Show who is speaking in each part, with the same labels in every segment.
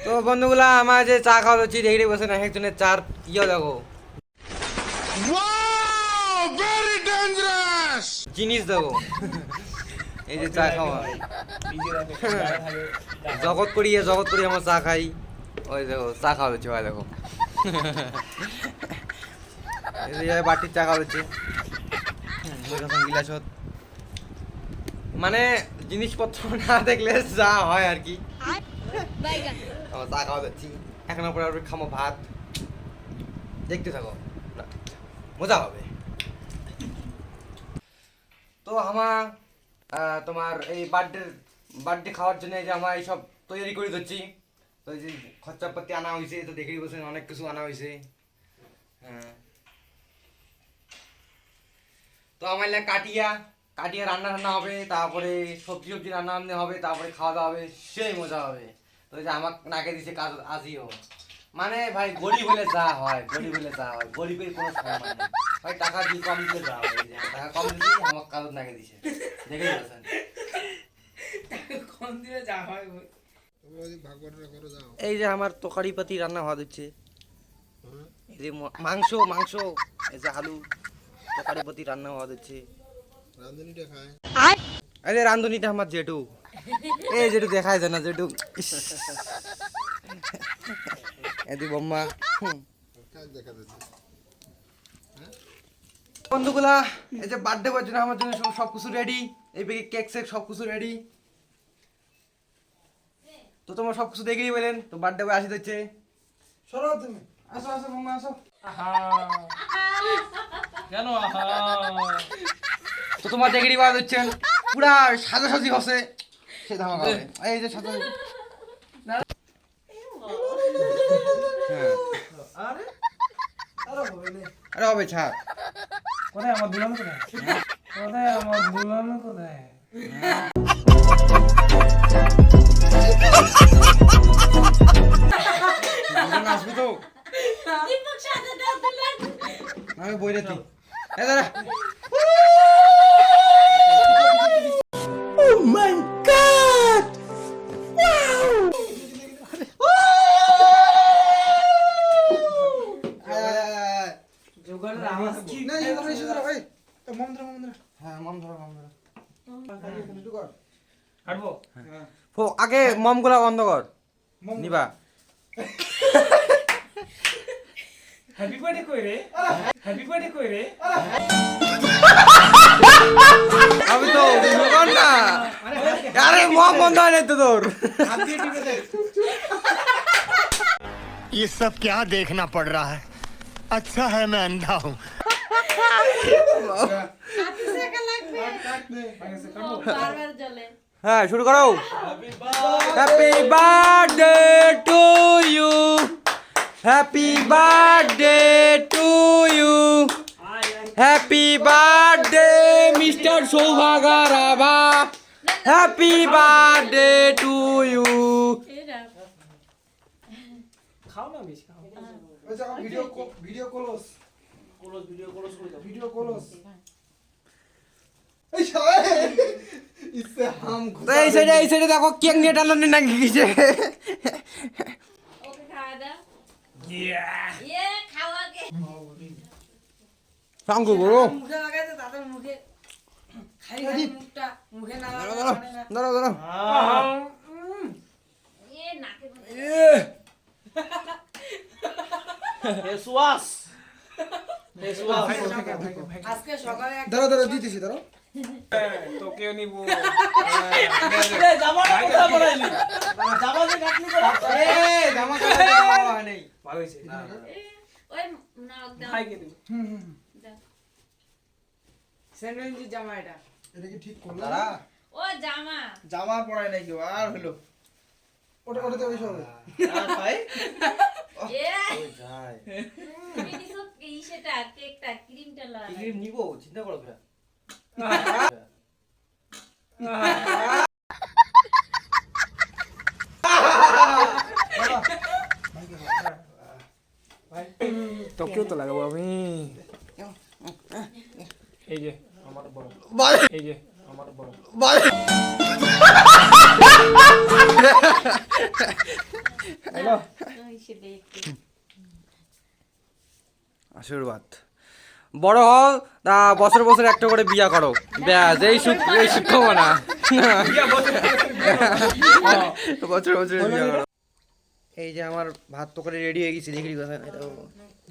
Speaker 1: তো বন্ধুগুলা আমার যে চা খাওয়া হচ্ছে দেখে বসে না একজনের চার ইয়ে দেখো জিনিস দেখো এই যে চা খাওয়া জগৎ করি আমার চা খাই ওই দেখো চা খাওয়া হচ্ছে ভাই দেখো বাটির চা খাওয়া হচ্ছে গিলাসত মানে জিনিসপত্র না দেখলে যা হয় আর কি চা খাওয়া যাচ্ছি এখন পরে খামো ভাত দেখতে থাকো মজা হবে তো আমার তোমার এই বার্থডে খাওয়ার জন্য যে আমার এইসব তৈরি করে দিচ্ছি তো এই যে খরচাপাতি আনা হয়েছে তো দেখেই বলছেন অনেক কিছু আনা হয়েছে হ্যাঁ তো আমার কাটিয়া রান্না হবে তারপরে সবজি রান্না হবে তারপরে খাওয়া দাওয়া হবে সেই মজা হবে তো যে আমার নাকে দিছে কাজ আজিও মানে ভাই গরিব হলে যা হয় গরিবের কোনো সময় নেই ভাই টাকা দিয়ে কম দিলে যা হয় টাকা কম দিলে আমার কাজ নাকে দিছে দেখেই বলছেন
Speaker 2: কম দিলে যা হয়
Speaker 1: এই যে আমার তরকারি পাতি রান্না হওয়া দিচ্ছে এই যে মাংস এই যে আলু তরকারি পাতি রান্না হওয়া দিচ্ছে
Speaker 3: রাঁধুনিটা খায়
Speaker 1: আরে রাঁধুনিটা আমার জেঠু এই জেঠু দেখায় যায় না জেঠু এদি বম্মা
Speaker 3: দেখা যাচ্ছে
Speaker 1: বন্ধুগুলা এই যে বার্থডে করার জন্য আমার জন্য সবকিছু রেডি এই বেগে কেক সেক সবকিছু রেডি তো তোমার সবকিছু দেখেই বলেন তো বার্থডে বয় আসি দিচ্ছে সরো তুমি আসো বম্মা আসো
Speaker 2: কেন
Speaker 1: তো তোমার দেখেই বাদ দিচ্ছেন পুরা সাজাসাজি হচ্ছে সে ধামাকা হবে এই যে সাজা আরে হবে ছাড়
Speaker 2: কোথায় আমার দুলানো কোথায়
Speaker 1: আসবি তো আমি বই রে তুই দাঁড়া Oh my God!
Speaker 2: জোগাড়ের আওয়াজ কি
Speaker 1: না এই ধরে ধরো ভাই
Speaker 2: মম ধরো
Speaker 1: হ্যাঁ মম ধরো
Speaker 2: কাটবো
Speaker 1: আগে মমগুলা বন্ধ কর নিবা
Speaker 2: হ্যাপি বার্থডে কই রে
Speaker 1: আমি তো কর না আরে মম বন্ধ হয় নাই তো তোর
Speaker 4: ये सब क्या देखना पड़ रहा है अच्छा है मैं अंधा हूँ
Speaker 1: হ্যাঁ শুরু করো happy birthday to you happy birthday to you happy birthday mister সৌভাগা রাভা হ্যাপি বার্থডে টু ইউ
Speaker 2: খাও না বেশি খাও
Speaker 1: ভিডিও কলস এই সাইডে দেখো কেক নিয়ে টানলে নাকি গেছে
Speaker 5: ওকে খাওয়া দাও খাওয়াকে
Speaker 1: সাঙ্গু বড়
Speaker 2: মুখে লাগাইতে তাদের মুখে খাই মুখটা মুখে না
Speaker 1: দাঁড়াও
Speaker 5: নাকে
Speaker 2: ফেসওয়াশ আজকে সকালে
Speaker 1: দাঁড়াও দিতেছি দাঁড়াও
Speaker 2: তোকেও নিব জামা কোথায় পরাইলি জামা যে কাটলি
Speaker 1: জামা কাটা নেই
Speaker 2: ভালো হইছে
Speaker 5: ওই নাক দাও
Speaker 2: খাই কে দিবি
Speaker 6: স্যান্ডউইচ জামা এটা
Speaker 3: কি ঠিক করলো
Speaker 1: দাঁড়া
Speaker 5: ও
Speaker 6: জামা পরাই নাই কেউ আর হলো
Speaker 3: ওটাতে ওই সব
Speaker 6: আর ভাই
Speaker 1: ওই যাই
Speaker 5: তুমি নিছো সেটা কেকটা ক্রিমটা লাগা
Speaker 1: ক্রিম নিবো চিন্তা করো না
Speaker 2: তোকেও তো লাগাবো আমি এই যে আমার বড় এই যে আমার বড়
Speaker 5: ওই সেটাই একটু
Speaker 1: আশীর্বাদ বড় হও তা বছর বছর একটা করে বিয়া করো ব্যাস এই সুখমনা বছর বছর বিয়া করো। এই যে আমার ভাত তো করে রেডি হয়ে গেছে দেখি কথা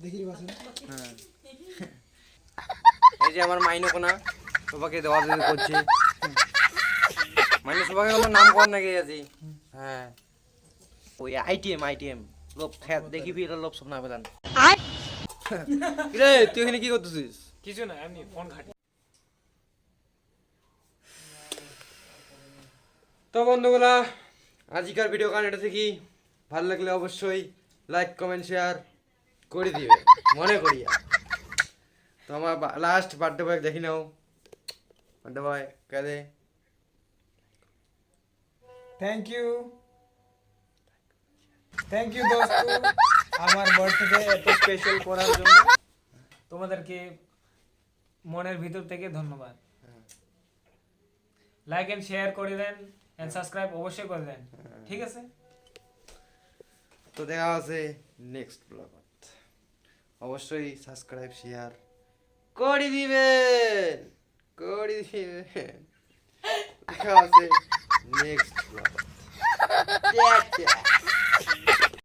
Speaker 3: দেখি বাসেন
Speaker 1: হ্যাঁ এই যে আমার মাইনো কোনা সবাইকে দেওয়া দেওয়া করছে মাইনো সবাইকে আমার নাম কর নাকি আছি হ্যাঁ ওই আইটিএম লোভ খ্যাত দেখি ফির লোভ স্বপ্ন আবেদন রে তুই এখানে কি করতেছিস
Speaker 7: কিছু না এমনি ফোন ঘাটি।
Speaker 1: তো বন্ধুগুলা আজকের ভিডিও গান এটা থেকে ভালো লাগলে অবশ্যই লাইক কমেন্ট শেয়ার করে দিবে মনে করিয়া। তো আমার লাস্ট বার্থডে বয় দেখি নাও বার্থডে বয় কাদে
Speaker 7: থ্যাংক ইউ দোস্ত আমার বার্থডে এত স্পেশাল করার জন্য তোমাদেরকে মনের ভিতর থেকে ধন্যবাদ। লাইক এন্ড শেয়ার করে দেন এন্ড সাবস্ক্রাইব অবশ্যই করে দেন, ঠিক আছে?
Speaker 1: তো দেখা আছে নেক্সট ব্লগ অবশ্যই সাবস্ক্রাইব শেয়ার করে দিবেন দেখা আছে নেক্সট ব্লগ